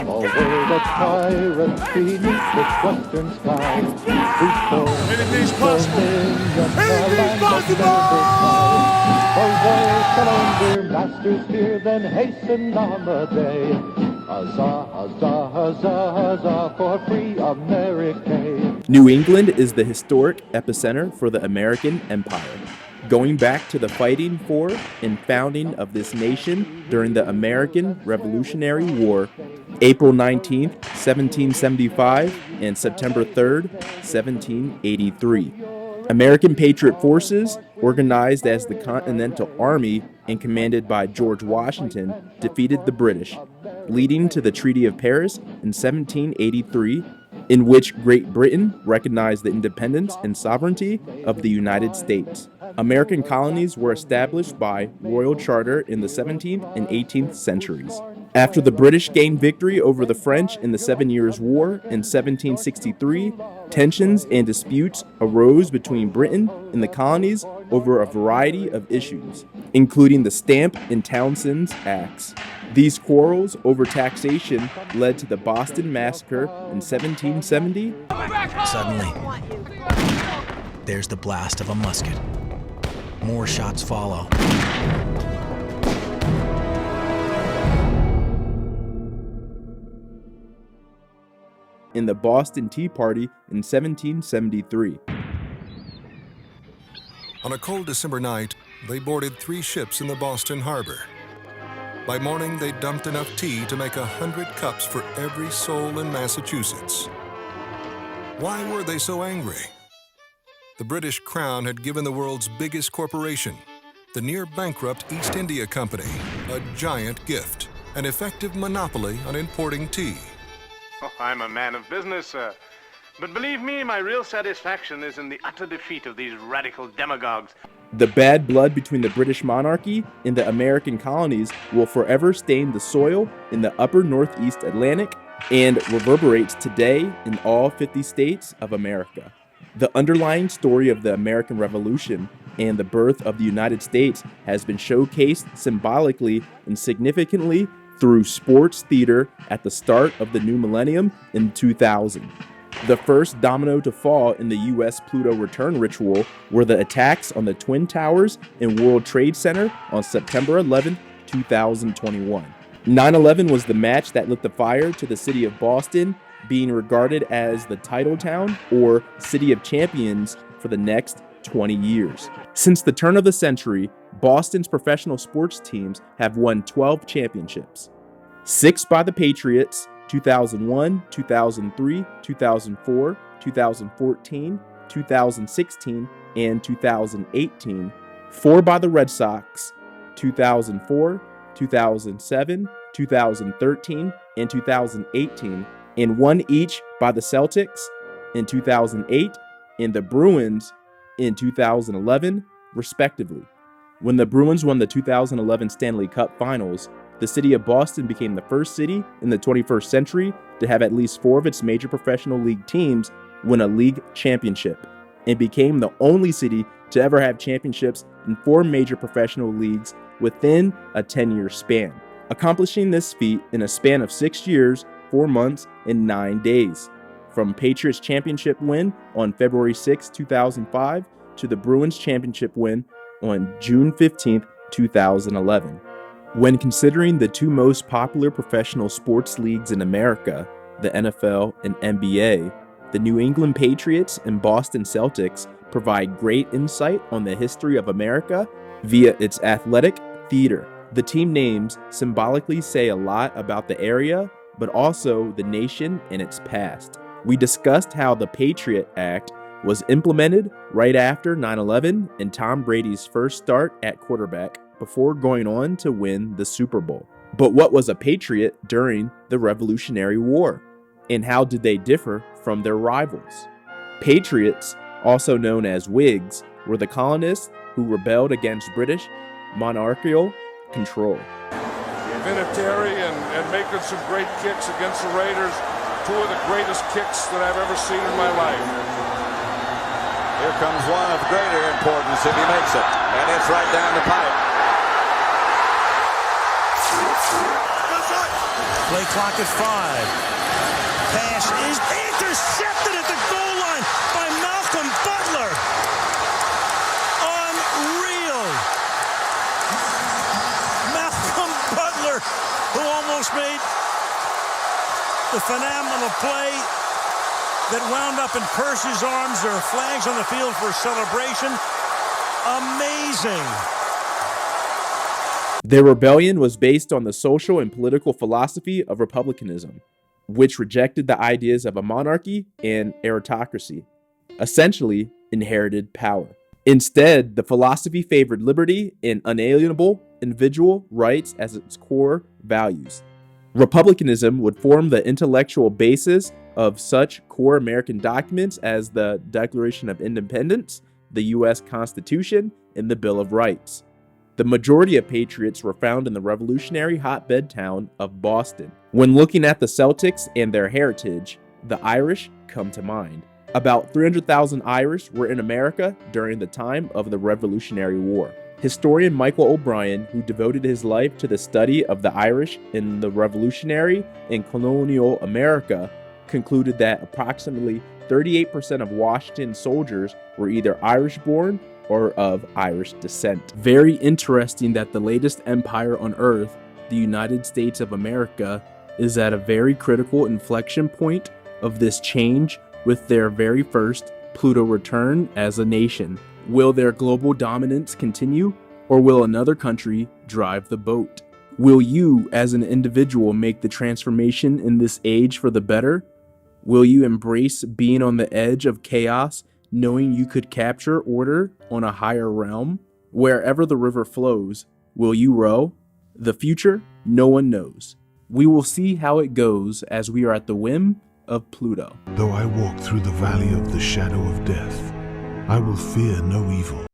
world of pirates beneath its western sky. Anything's possible. Anything's possible! Away, calendar masters here, then hasten on the day. Huzzah, huzzah, huzzah, huzzah for free America. New England is the historic epicenter for the American Empire, going back to the fighting for and founding of this nation during the American Revolutionary War, April 19, 1775, and September 3, 1783. American Patriot forces, organized as the Continental Army and commanded by George Washington, defeated the British, leading to the Treaty of Paris in 1783, in which Great Britain recognized the independence and sovereignty of the United States. American colonies were established by royal charter in the 17th and 18th centuries. After the British gained victory over the French in the 7 Years' War in 1763, tensions and disputes arose between Britain and the colonies over a variety of issues, including the Stamp and Townsend's Acts. These quarrels over taxation led to the Boston Massacre in 1770. Suddenly, there's the blast of a musket. More shots follow. In the Boston Tea Party in 1773. On a cold December night, they boarded 3 ships in the Boston harbor. By morning, they dumped enough tea to make 100 cups for every soul in Massachusetts. Why were they so angry? The British Crown had given the world's biggest corporation, the near-bankrupt East India Company, a giant gift, an effective monopoly on importing tea. Oh, I'm a man of business, sir. But believe me, my real satisfaction is in the utter defeat of these radical demagogues. The bad blood between the British monarchy and the American colonies will forever stain the soil in the upper northeast Atlantic and reverberates today in all 50 states of America. The underlying story of the American Revolution and the birth of the United States has been showcased symbolically and significantly through sports theater at the start of the new millennium in 2000. The first domino to fall in the U.S. Pluto return ritual were the attacks on the Twin Towers and World Trade Center on September 11, 2021. 9/11 was the match that lit the fire to the city of Boston, being regarded as the title town or city of champions for the next 20 years. Since the turn of the century, Boston's professional sports teams have won 12 championships. 6 by the Patriots, 2001, 2003, 2004, 2014, 2016, and 2018. 4 by the Red Sox, 2004, 2007, 2013, and 2018, and 1 each by the Celtics in 2008 and the Bruins in 2011, respectively. When the Bruins won the 2011 Stanley Cup Finals, the city of Boston became the first city in the 21st century to have at least 4 of its major professional league teams win a league championship, and became the only city to ever have championships in 4 major professional leagues within a 10-year span, accomplishing this feat in a span of 6 years, 4 months, and 9 days. From Patriots championship win on February 6, 2005 to the Bruins championship win on June 15, 2011. When considering the 2 most popular professional sports leagues in America, the NFL and NBA, the New England Patriots and Boston Celtics provide great insight on the history of America via its athletic theater. The team names symbolically say a lot about the area, but also the nation and its past. We discussed how the Patriot Act was implemented right after 9/11 and Tom Brady's first start at quarterback before going on to win the Super Bowl. But what was a patriot during the Revolutionary War? And how did they differ from their rivals? Patriots, also known as Whigs, were the colonists who rebelled against British monarchical control. Vinatieri and making some great kicks against the Raiders. 2 of the greatest kicks that I've ever seen in my life. Here comes one of greater importance if he makes it, and it's right down the pipe. Play clock at 5. Pass is intercepted at the goal line by Malcolm Butler. Unreal. Malcolm Butler, who almost made the phenomenal play that wound up in Percy's arms. There are flags on the field for a celebration. Amazing. Their rebellion was based on the social and political philosophy of republicanism, which rejected the ideas of a monarchy and aristocracy, essentially inherited power. Instead, the philosophy favored liberty and unalienable individual rights as its core values. Republicanism would form the intellectual basis of such core American documents as the Declaration of Independence, the U.S. Constitution, and the Bill of Rights. The majority of Patriots were found in the revolutionary hotbed town of Boston. When looking at the Celtics and their heritage, the Irish come to mind. About 300,000 Irish were in America during the time of the Revolutionary War. Historian Michael O'Brien, who devoted his life to the study of the Irish in the Revolutionary and colonial America, concluded that approximately 38% of Washington's soldiers were either Irish-born or of Irish descent. Very interesting that the latest empire on earth, the United States of America, is at a very critical inflection point of this change with their very first Pluto return as a nation. Will their global dominance continue, or will another country drive the boat? Will you, as an individual, make the transformation in this age for the better? Will you embrace being on the edge of chaos, knowing you could capture order on a higher realm? Wherever the river flows, will you row? The future, no one knows. We will see how it goes as we are at the whim of Pluto. Though I walk through the valley of the shadow of death, I will fear no evil,